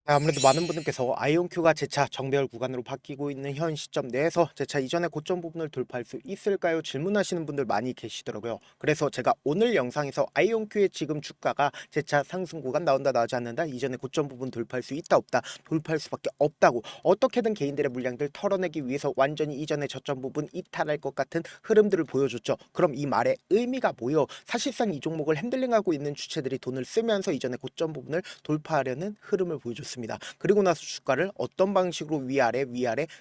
아무래도 많은 분들께서 아이온큐가 재차 정배열 구간으로 바뀌고 있는 현 시점 내에서 재차 이전의 고점 부분을 돌파할 수 있을까요? 질문하시는 분들 많이 계시더라고요. 그래서 제가 오늘 영상에서 아이온큐의 지금 주가가 재차 상승 구간 나온다 나오지 않는다, 이전의 고점 부분 돌파할 수 있다 없다, 돌파할 수밖에 없다고 어떻게든 개인들의 물량들 털어내기 위해서 완전히 이전의 저점 부분 이탈할 것 같은 흐름들을 보여줬죠. 그럼 이 말의 의미가 뭐요? 사실상 이 종목을 핸들링하고 있는 주체들이 돈을 쓰면서 이전의 고점 부분을 돌파하려는 흐름을 보여줬습니다. 그리고 나서 주가를 어떤 방식으로 위아래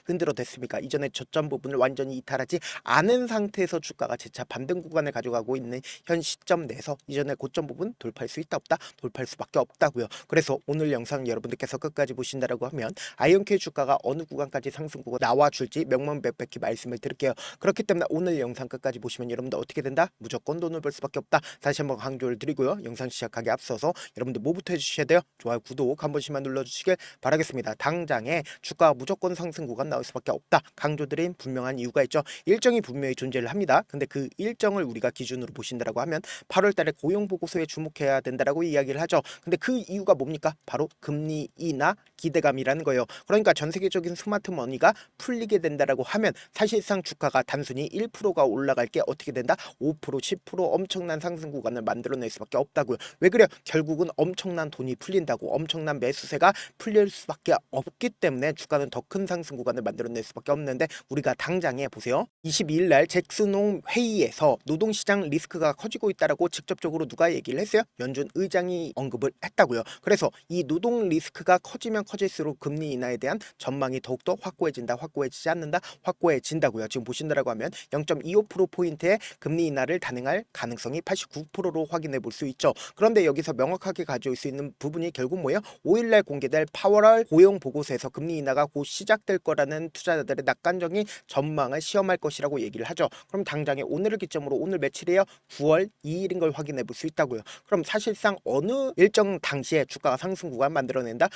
흔들어 댔습니까? 이전에 저점 부분을 완전히 이탈하지 않은 상태에서 주가가 재차 반등 구간을 가져가고 있는 현 시점 내에서 이전에 고점 부분 돌파할 수 있다 없다? 돌파할 수밖에 없다고요. 그래서 오늘 영상 여러분들께서 끝까지 보신다라고 하면 아이온큐 주가가 어느 구간까지 상승구가 나와줄지 명명백백히 말씀을 드릴게요. 그렇기 때문에 오늘 영상 끝까지 보시면 여러분들 어떻게 된다? 무조건 돈을 벌 수밖에 없다. 다시 한번 강조를 드리고요. 영상 시작하기 앞서서 여러분들 뭐부터 해주셔야 돼요? 좋아요, 구독 한 번씩만 눌러주시길 바라겠습니다. 당장에 주가 무조건 상승 구간 나올 수밖에 없다. 강조드린 분명한 이유가 있죠. 일정이 분명히 존재를 합니다. 근데 그 일정을 우리가 기준으로 보신다라고 하면 8월 달에 고용 보고서에 주목해야 된다라고 이야기를 하죠. 근데 그 이유가 뭡니까? 바로 금리 인하 기대감이라는 거예요. 그러니까 전 세계적인 스마트 머니가 풀리게 된다라고 하면 사실상 주가가 단순히 1%가 올라갈 게 어떻게 된다? 5%, 10% 엄청난 상승 구간을 만들어낼 수밖에 없다고요. 왜 그래요? 결국은 엄청난 돈이 풀린다고, 엄청난 매수세가 풀릴 수밖에 없기 때문에 주가는 더 큰 상승 구간을 만들어낼 수밖에 없는데, 우리가 당장에 보세요. 22일 날 잭슨홍 회의에서 노동시장 리스크가 커지고 있다라고 직접적으로 누가 얘기를 했어요? 연준 의장이 언급을 했다고요. 그래서 이 노동 리스크가 커지면 커질수록 금리 인하에 대한 전망이 더욱더 확고해진다, 확고해지지 않는다, 확고해진다고요. 지금 보신다라고 하면 0.25%포인트의 금리 인하를 단행할 가능성이 89%로 확인해 볼 수 있죠. 그런데 여기서 명확하게 가져올 수 있는 부분이 결국 뭐예요? 5일날 공개될 8월 고용 보고서에서 금리 인하가 곧 시작될 거라는 투자자들의 낙관적인 전망을 시험할 것이라고 얘기를 하죠. 그럼 당장에 오늘을 기점으로 오늘 며칠이에요? 9월 2일인 걸 확인해 볼 수 있다고요. 그럼 사실상 어느 일정 당시에 주가가 상승 구간 만들어낸다?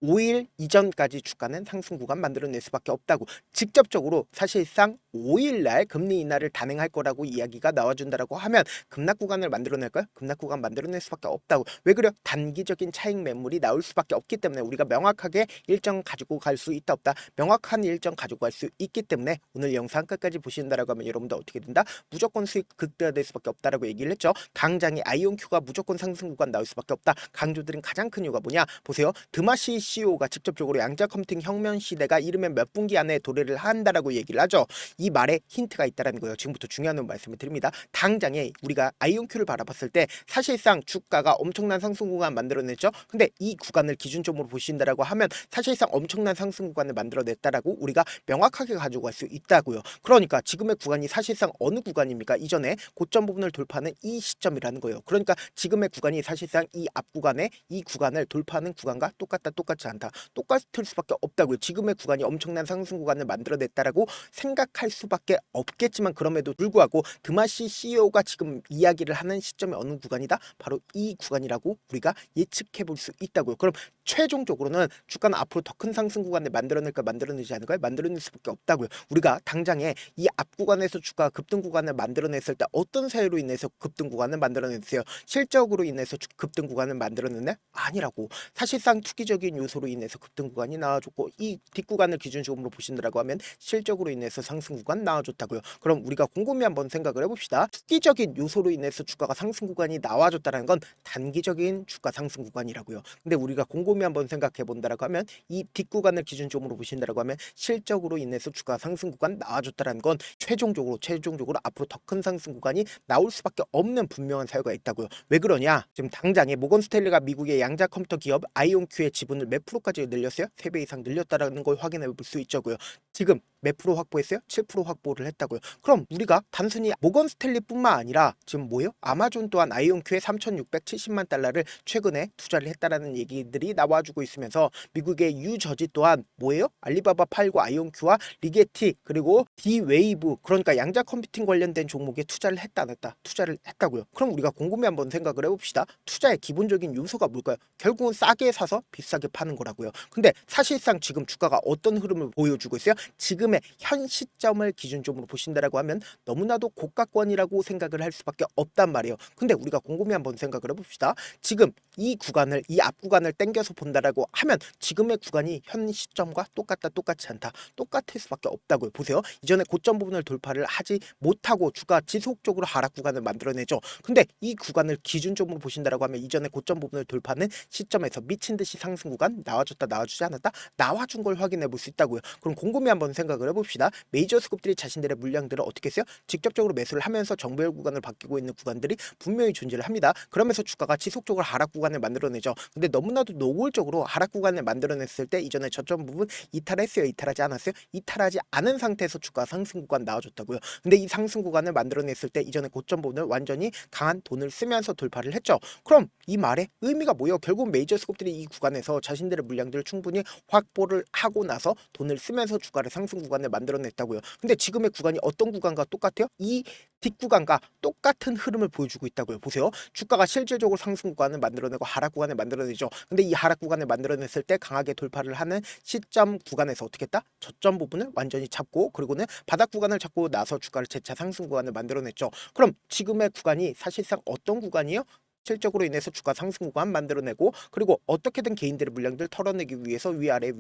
5일 이전까지 주가는 상승 구간 만들어낼 수밖에 없다고. 직접적으로 사실상 5일날 금리 인하를 단행할 거라고 이야기가 나와준다라고 하면 급락 구간을 만들어낼까요? 급락 구간 만들어낼 수밖에 없다고. 왜 그래요? 단기적인 차익 매물이 나올 수밖에 없기 때문에 우리가 명확하게 일정 가지고 갈 수 있다 없다, 명확한 일정 가지고 갈 수 있기 때문에 오늘 영상 끝까지 보신다라고 하면 여러분들 어떻게 된다? 무조건 수익 극대화될 수밖에 없다라고 얘기를 했죠. 당장에 아이온큐가 무조건 상승 구간 나올 수밖에 없다. 강조드린 가장 큰 이유가 뭐냐? 보세요. 드마시 CEO가 직접적으로 양자 컴퓨팅 혁명 시대가 이르면 몇 분기 안에 도래를 한다라고 얘기를 하죠. 이 말에 힌트가 있다라는 거예요. 지금부터 중요한 말씀을 드립니다. 당장에 우리가 아이온큐를 바라봤을 때 사실상 주가가 엄청난 상승 구간 만들어냈죠. 근데 이 구간을 기준점으로 보신다라고 하면 사실상 엄청난 상승 구간을 만들어냈다라고 우리가 명확하게 가지고 갈 수 있다고요. 그러니까 지금의 구간이 사실상 어느 구간입니까? 이전에 고점 부분을 돌파하는 이 시점이라는 거예요. 그러니까 지금의 구간이 사실상 이 앞 구간에 이 구간을 돌파하는 구간과 똑같다, 똑같지 않다, 똑같을 수밖에 없다고요. 지금의 구간이 엄청난 상승 구간을 만들어냈다라고 생각할 수밖에 없겠지만, 그럼에도 불구하고 드마시 CEO가 지금 이야기를 하는 시점이 어느 구간이다? 바로 이 구간이라고 우리가 예측해 볼 수 있다고요. 그럼 최종적으로는 주가는 앞으로 더 큰 상승 구간을 만들어낼까, 만들어내지 않을까요? 만들어낼 수밖에 없다고요. 우리가 당장에 이 앞 구간에서 주가 급등 구간을 만들어냈을 때 어떤 사유로 인해서 급등 구간을 만들어냈어요? 실적으로 인해서 급등 구간을 만들어냈네? 아니라고. 사실상 투기적인 요소로 인해서 급등 구간이 나와줬고, 이 뒷구간을 기준점으로 보신다라고 하면 실적으로 인해서 상승 구간 나와줬다고요. 그럼 우리가 곰곰이 한번 생각을 해봅시다. 투기적인 요소로 인해서 주가가 상승 구간이 나와줬다는 건 단기적인 주가 상승 구간이라고요. 근데 우리가 곰곰이 한번 생각해 본다라고 하면 이 뒷구간을 기준점으로 보신다라고 하면 실적으로 인해서 주가 상승 구간 나와줬다는 건 최종적으로 앞으로 더 큰 상승 구간이 나올 수밖에 없는 분명한 사유가 있다고요. 왜 그러냐? 지금 당장에 모건 스탠리가 미국의 양자 컴퓨터 기업 아이온큐의 지분을 몇 프로까지 늘렸어요? 3배 이상 늘렸다라는 걸 확인해 볼 수 있죠고요. 지금 몇 프로 확보했어요? 7% 확보를 했다고요. 그럼 우리가 단순히 모건 스탠리뿐만 아니라 지금 뭐예요? 아마존 또한 아이온큐에 3,670만 달러를 최근에 투자를 했다라는 얘기들이 나와주고 있으면서 미국의 유저지 또한 뭐예요? 알리바바 팔고 아이온큐와 리게티 그리고 디웨이브, 그러니까 양자 컴퓨팅 관련된 종목에 투자를 했다 안 했다? 투자를 했다고요. 그럼 우리가 곰곰이 한번 생각을 해봅시다. 투자의 기본적인 요소가 뭘까요? 결국은 싸게 사서 비싸게 파는 거라고요. 근데 사실상 지금 주가가 어떤 흐름을 보여주고 있어요? 지금의 현 시점을 기준점으로 보신다라고 하면 너무나도 고가권이라고 생각을 할 수밖에 없단 말이에요. 근데 우리가 곰곰이 한번 생각을 해봅시다. 지금 이 구간을, 이 앞 구간을 땡겨서 본다 된다라고 하면 지금의 구간이 현 시점과 똑같지 않다. 똑같을 수밖에 없다고요. 보세요. 이전에 고점 부분을 돌파를 하지 못하고 주가 지속적으로 하락 구간을 만들어내죠. 근데 이 구간을 기준점으로 보신다라고 하면 이전에 고점 부분을 돌파하는 시점에서 미친 듯이 상승 구간 나와줬다 나와주지 않았다 나와준 걸 확인해 볼 수 있다고요. 그럼 곰곰이 한번 생각을 해봅시다. 메이저 스급들이 자신들의 물량들을 어떻게 했어요? 직접적으로 매수를 하면서 정배열 구간을 바뀌고 있는 구간들이 분명히 존재를 합니다. 그러면서 주가가 지속적으로 하락 구간을 만들어내죠. 근데 너무나도 노골적으로 하락 구간을 만들어냈을 때 이전에 저점 부분 이탈했어요? 이탈하지 않았어요? 이탈하지 않은 상태에서 주가 상승 구간 나와줬다고요. 근데 이 상승 구간을 만들어냈을 때 이전에 고점 부분을 완전히 강한 돈을 쓰면서 돌파를 했죠. 그럼 이 말의 의미가 뭐예요? 결국 메이저 스kop들이 이 구간에서 자신들의 물량들을 충분히 확보를 하고 나서 돈을 쓰면서 주가를 상승 구간을 만들어냈다고요. 근데 지금의 구간이 어떤 구간과 똑같아요? 이 뒷구간과 똑같은 흐름을 보여주고 있다고요. 보세요. 주가가 실질적으로 상승 구간을 만들어내고 하락 구간을 만들어내죠. 근데 이 하락 구간을 만들어냈을 때 강하게 돌파를 하는 시점 구간에서 어떻게 했다? 저점 부분을 완전히 잡고 그리고는 바닥 구간을 잡고 나서 주가를 재차 상승 구간을 만들어냈죠. 그럼 지금의 구간이 사실상 어떤 구간이에요? 실적으로 인해서 주가 상승 구간 만들어내고 그리고 어떻게든 개인들의 물량들 털어내기 위해서 위아래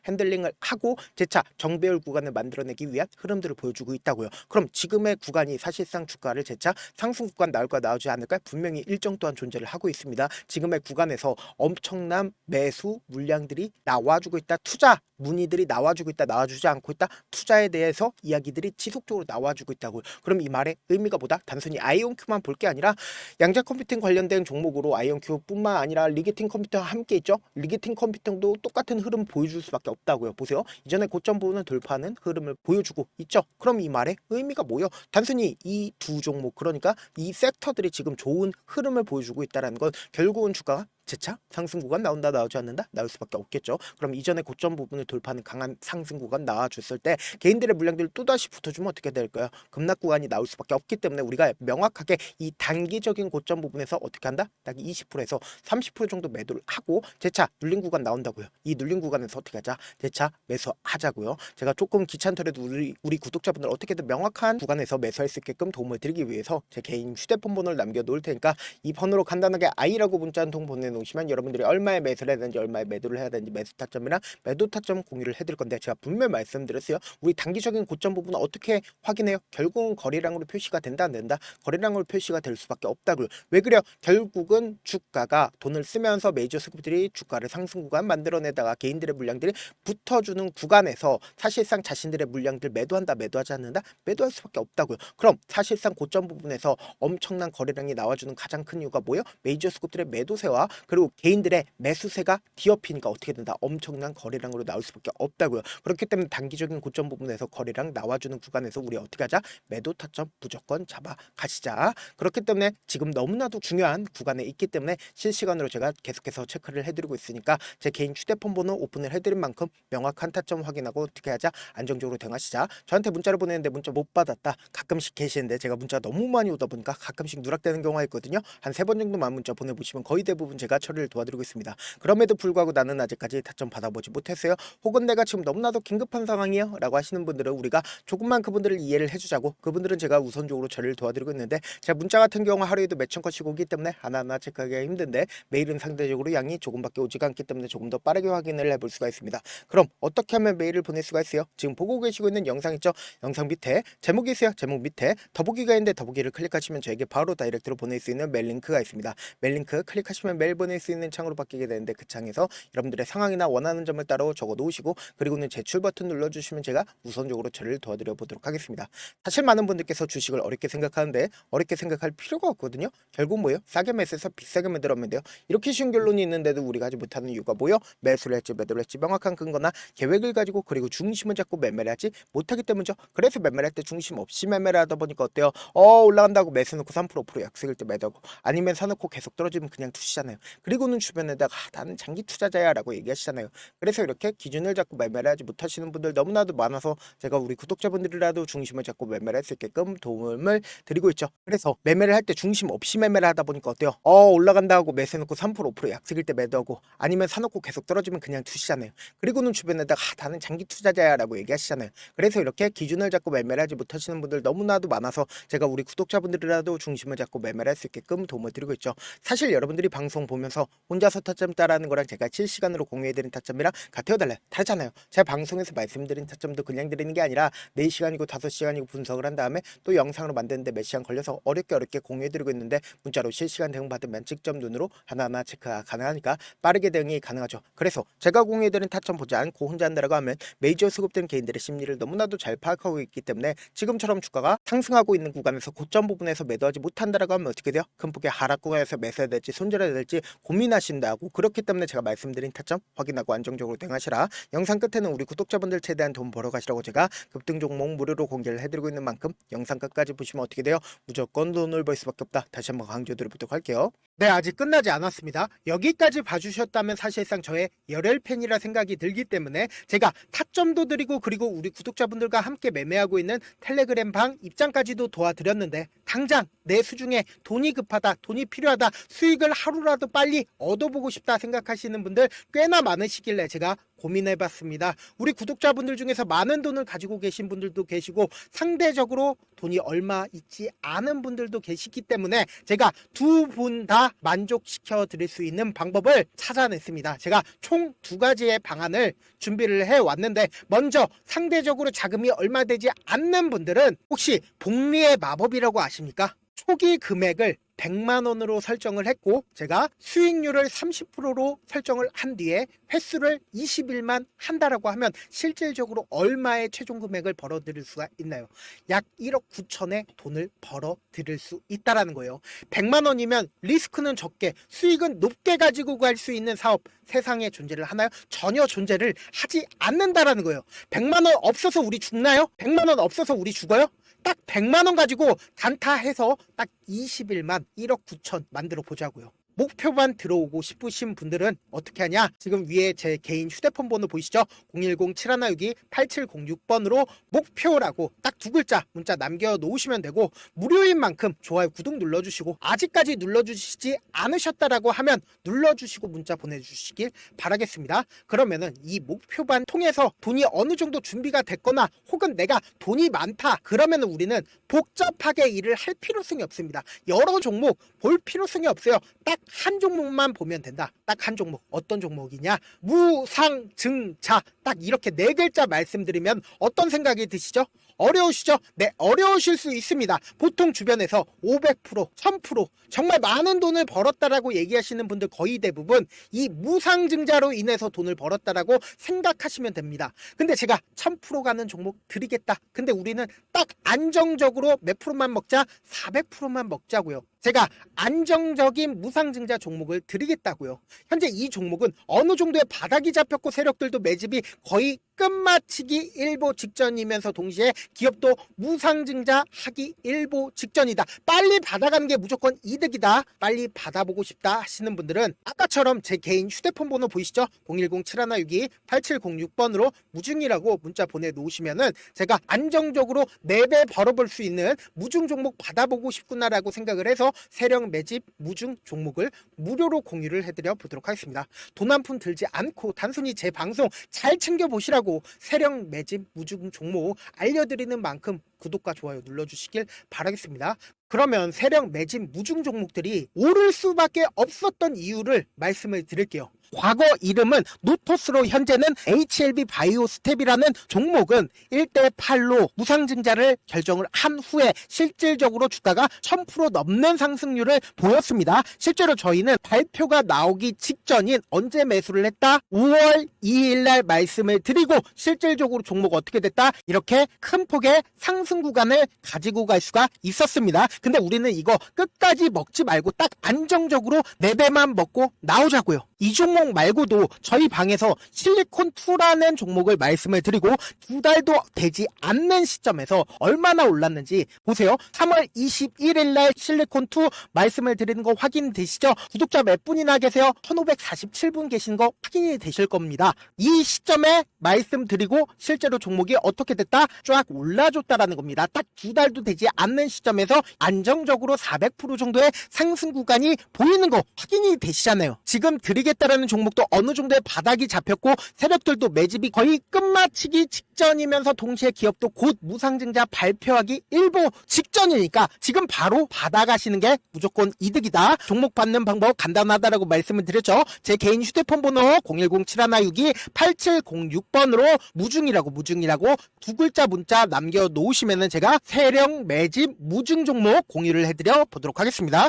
핸들링을 하고 재차 정배열 구간을 만들어내기 위한 흐름들을 보여주고 있다고요. 그럼 지금의 구간이 사실상 주가를 재차 상승 구간 나올까 나오지 않을까 분명히 일정 또한 존재를 하고 있습니다. 지금의 구간에서 엄청난 매수 물량들이 나와주고 있다. 투자 문의들이 나와주고 있다 나와주지 않고 있다 투자에 대해서 이야기들이 지속적으로 나와주고 있다고요. 그럼 이 말의 의미가 뭐다? 단순히 아이온큐만 볼 게 아니라 양자 컴퓨팅 관련된 종목으로 아이온큐뿐만 아니라 리게팅 컴퓨터와 함께 있죠. 리게팅 컴퓨팅도 똑같은 흐름 보여줄 수밖에 없다고요. 보세요. 이전에 고점 부분을 돌파하는 흐름을 보여주고 있죠. 그럼 이 말의 의미가 뭐예요? 단순히 이 두 종목 그러니까 이 섹터들이 지금 좋은 흐름을 보여주고 있다는 건 결국은 주가가 재차 상승 구간 나온다 나오지 않는다 나올 수밖에 없겠죠. 그럼 이전에 고점 부분을 돌파하는 강한 상승 구간 나와줬을 때 개인들의 물량들이 또다시 붙어주면 어떻게 될까요? 급락 구간이 나올 수밖에 없기 때문에 우리가 명확하게 이 단기적인 고점 부분에서 어떻게 한다? 딱 20%에서 30% 정도 매도를 하고 재차 눌린 구간 나온다고요. 이 눌린 구간에서 어떻게 하자? 재차 매수하자고요. 제가 조금 귀찮더라도 우리 구독자분들 어떻게든 명확한 구간에서 매수할 수 있게끔 도움을 드리기 위해서 제 개인 휴대폰 번호를 남겨놓을 테니까 이 번호로 간단하게 I라고 문자 한 통 보내놓으시면 여러분들이 얼마에 매수를 해야 되는지 얼마에 매도를 해야 되는지 매수 타점이랑 매도 타점 공유를 해드릴 건데 제가 분명히 말씀드렸어요. 우리 단기적인 고점 부분은 어떻게 확인해요? 결국은 거래량으로 표시가 된다 안 된다? 거래량으로 표시가 될 수밖에 없다고요. 왜 그래요? 결국은 주가가 돈을 쓰면서 메이저 스급들이 주가를 상승 구간 만들어내다가 개인들의 물량들이 붙어주는 구간에서 사실상 자신들의 물량들 매도한다 매도하지 않는다? 매도할 수밖에 없다고요. 그럼 사실상 고점 부분에서 엄청난 거래량이 나와주는 가장 큰 이유가 뭐예요? 메이저 스급들의 매도세와 그리고 개인들의 매수세가 뒤엎이니까 어떻게 된다? 엄청난 거래량으로 나올 수밖에 없다고요. 그렇기 때문에 단기적인 고점 부분에서 거래량 나와주는 구간에서 우리 어떻게 하자? 매도 타점 무조건 잡아 가시자. 그렇기 때문에 지금 너무나도 중요한 구간에 있기 때문에 실시간으로 제가 계속해서 체크를 해드리고 있으니까 제 개인 휴대폰 번호 오픈을 해드린 만큼 명확한 타점 확인하고 어떻게 하자? 안정적으로 대응하시자. 저한테 문자를 보내는데 문자 못 받았다. 가끔씩 계시는데 제가 문자 너무 많이 오다 보니까 가끔씩 누락되는 경우가 있거든요. 한 3번 정도만 문자 보내보시면 거의 대부분 제가 처리를 도와드리고 있습니다. 그럼에도 불구하고 나는 아직까지 타점 받아보지 못했어요. 혹은 내가 지금 너무나도 긴급한 상황이요 라고 하시는 분들은 우리가 조금만 그분들을 이해를 해주자고 그분들은 제가 우선적으로 처리를 도와드리고 있는데 제가 문자 같은 경우 하루에도 몇천 건씩 오기 때문에 하나하나 체크하기가 힘든데 메일은 상대적으로 양이 조금밖에 오지가 않기 때문에 조금 더 빠르게 확인을 해볼 수가 있습니다. 그럼 어떻게 하면 메일을 보낼 수가 있어요? 지금 보고 계시고 있는 영상 있죠? 영상 밑에 제목이 있어요. 제목 밑에 더보기가 있는데 더보기를 클릭하시면 저에게 바로 다이렉트로 보낼 수 있는 메일 링크가 있습니다. 메일 링크 클릭하시면 메일 보낼 수 있는 창으로 바뀌게 되는데 그 창에서 여러분들의 상황이나 원하는 점을 따로 적어 놓으시고 그리고는 제출 버튼 눌러주시면 제가 우선적으로 처리를 도와드려 보도록 하겠습니다. 사실 많은 분들께서 주식을 어렵게 생각하는데 어렵게 생각할 필요가 없거든요. 결국 뭐예요? 싸게 매수해서 비싸게 매도하면 돼요. 이렇게 쉬운 결론이 있는데도 우리가 하지 못하는 이유가 뭐예요? 매수를 할지 매도를 할지 명확한 근거나 계획을 가지고 그리고 중심을 잡고 매매를 하지 못하기 때문이죠. 그래서 매매를 할 때 중심 없이 매매를 하다 보니까 어때요? 올라간다고 매수 놓고 3% 5% 약속일 때 매도하고 아니면 사놓고 계속 떨어지면 그냥 투시잖아요. 그리고는 주변에다가 나는 장기 투자자야 라고 얘기하시잖아요. 그래서 이렇게 기준을 잡고 매매를 하지 못하시는 분들 너무나도 많아서 제가 우리 구독자분들이라도 중심을 잡고 매매를 할 수 있게끔 도움을 드리고 있죠. 그래서 매매를 할 때 중심 없이 매매를 하다 보니까 어때요? 올라간다 하고 매수 놓고 3% 5% 약속일 때 매도하고 아니면 사놓고 계속 떨어지면 그냥 투시잖아요. 그리고는 주변에다가 나는 장기 투자자야 라고 얘기하시잖아요. 그래서 이렇게 기준을 잡고 매매를 하지 못하시는 분들 너무나도 많아서 제가 우리 구독자분들이라도 중심을 잡고 매매를 할 수 있게끔 도움을 드리고 있죠. 사실 여러분들이 방송 보면서 혼자서 타점 따라하는 거랑 제가 실시간으로 공유해드린 타점이랑 같아요, 달라요? 다르잖아요. 제가 방송에서 말씀드린 타점도 그냥 드리는 게 아니라 4시간이고 5시간이고 분석을 한 다음에 또 영상으로 만드는데 몇 시간 걸려서 어렵게 공유해드리고 있는데 문자로 실시간 대응 받으면 직접 눈으로 하나하나 체크가 가능하니까 빠르게 대응이 가능하죠. 그래서 제가 공유해드린 타점 보지 않고 혼자 한다라고 하면 메이저 수급된 개인들의 심리를 너무나도 잘 파악하고 있기 때문에 지금처럼 주가가 상승하고 있는 구간에서 고점 부분에서 매도하지 못한다라고 하면 어떻게 돼요? 큰 폭의 하락 구간에서 매수해야 될지 손절해야 될지 고민하신다고. 그렇기 때문에 제가 말씀드린 타점 확인하고 안정적으로 대응하시라. 영상 끝에는 우리 구독자분들 최대한 돈 벌어가시라고 제가 급등 종목 무료로 공개를 해드리고 있는 만큼 영상 끝까지 보시면 어떻게 돼요? 무조건 돈을 벌 수밖에 없다. 다시 한번 강조드리도록 할게요. 네, 아직 끝나지 않았습니다. 여기까지 봐주셨다면 사실상 저의 열혈 팬이라 생각이 들기 때문에 제가 타점도 드리고 그리고 우리 구독자분들과 함께 매매하고 있는 텔레그램 방 입장까지도 도와드렸는데 당장 내 수중에 돈이 급하다, 돈이 필요하다, 수익을 하루라도 빨리 얻어보고 싶다 생각하시는 분들 꽤나 많으시길래 제가 고민해봤습니다. 우리 구독자분들 중에서 많은 돈을 가지고 계신 분들도 계시고 상대적으로 돈이 얼마 있지 않은 분들도 계시기 때문에 제가 두 분 다 만족시켜 드릴 수 있는 방법을 찾아냈습니다. 제가 총 2가지의 방안을 준비를 해왔는데 먼저 상대적으로 자금이 얼마 되지 않는 분들은 혹시 복리의 마법이라고 아십니까? 초기 금액을 100만원으로 설정을 했고 제가 수익률을 30%로 설정을 한 뒤에 횟수를 20일만 한다라고 하면 실질적으로 얼마의 최종 금액을 벌어 드릴 수가 있나요? 약 1억 9천의 돈을 벌어 드릴 수 있다라는 거예요. 100만원이면 리스크는 적게 수익은 높게 가지고 갈 수 있는 사업 세상에 존재를 하나요? 전혀 존재를 하지 않는다라는 거예요. 100만원 없어서 우리 죽나요? 100만원 없어서 우리 죽어요? 딱 100만원 가지고 단타해서 딱 20일만 1억 9천 만들어 보자고요. 목표만 들어오고 싶으신 분들은 어떻게 하냐? 지금 위에 제 개인 휴대폰 번호 보이시죠? 010-7162-8706번으로 목표라고 딱 2글자 문자 남겨놓으시면 되고 무료인 만큼 좋아요, 구독 눌러주시고 아직까지 눌러주시지 않으셨다라고 하면 눌러주시고 문자 보내주시길 바라겠습니다. 그러면은 이 목표반 통해서 돈이 어느 정도 준비가 됐거나 혹은 내가 돈이 많다 그러면은 우리는 복잡하게 일을 할 필요성이 없습니다. 여러 종목 볼 필요성이 없어요. 딱 한 종목만 보면 된다. 딱 한 종목. 어떤 종목이냐? 무상증자. 딱 이렇게 4글자 말씀드리면 어떤 생각이 드시죠? 어려우시죠? 네, 어려우실 수 있습니다. 보통 주변에서 500%, 1000% 정말 많은 돈을 벌었다라고 얘기하시는 분들 거의 대부분 이 무상증자로 인해서 돈을 벌었다라고 생각하시면 됩니다. 근데 제가 1000% 가는 종목 드리겠다. 근데 우리는 딱 안정적으로 몇 프로만 먹자? 400%만 먹자고요. 제가 안정적인 무상증자 종목을 드리겠다고요. 현재 이 종목은 어느 정도의 바닥이 잡혔고 세력들도 매집이 거의 끝마치기 일보 직전이면서 동시에 기업도 무상증자 하기 일보 직전이다. 빨리 받아가는 게 무조건 이득이다. 빨리 받아보고 싶다 하시는 분들은 아까처럼 제 개인 휴대폰 번호 보이시죠? 010-7162-8706번으로 무중이라고 문자 보내놓으시면은 제가 안정적으로 4배 벌어볼 수 있는 무중 종목 받아보고 싶구나라고 생각을 해서 세력 매집 무중 종목을 무료로 공유를 해드려 보도록 하겠습니다. 돈 한 푼 들지 않고 단순히 제 방송 잘 챙겨보시라고 세력 매집 무중 종목 알려드리는 만큼 구독과 좋아요 눌러주시길 바라겠습니다. 그러면 세력 매집 무중 종목들이 오를 수밖에 없었던 이유를 말씀을 드릴게요. 과거 이름은 노토스로 현재는 HLB 바이오스텝이라는 종목은 1대8로 무상증자를 결정을 한 후에 실질적으로 주가가 1000% 넘는 상승률을 보였습니다. 실제로 저희는 발표가 나오기 직전인 언제 매수를 했다? 5월 2일날 말씀을 드리고 실질적으로 종목 어떻게 됐다? 이렇게 큰 폭의 상승 구간을 가지고 갈 수가 있었습니다. 근데 우리는 이거 끝까지 먹지 말고 딱 안정적으로 4배만 먹고 나오자고요. 이 종목 말고도 저희 방에서 실리콘2라는 종목을 말씀을 드리고 2달도 되지 않는 시점에서 얼마나 올랐는지 보세요. 3월 21일 날 실리콘2 말씀을 드리는 거 확인되시죠? 구독자 몇 분이나 계세요? 1547분 계신 거 확인이 되실 겁니다. 이 시점에 말씀드리고 실제로 종목이 어떻게 됐다? 쫙 올라줬다라는 겁니다. 딱 2달도 되지 않는 시점에서 안정적으로 400% 정도의 상승 구간이 보이는 거 확인이 되시잖아요. 지금 드리겠습니다. 가지겠다라는 종목도 어느 정도의 바닥이 잡혔고 세력들도 매집이 거의 끝마치기 직전이면서 동시에 기업도 곧 무상증자 발표하기 일보 직전이니까 지금 바로 받아가시는 게 무조건 이득이다. 종목 받는 방법 간단하다라고 말씀을 드렸죠. 제 개인 휴대폰 번호 010-7162-8706번으로 무중이라고 두 글자 문자 남겨놓으시면은 제가 세력 매집 무중 종목 공유를 해드려 보도록 하겠습니다.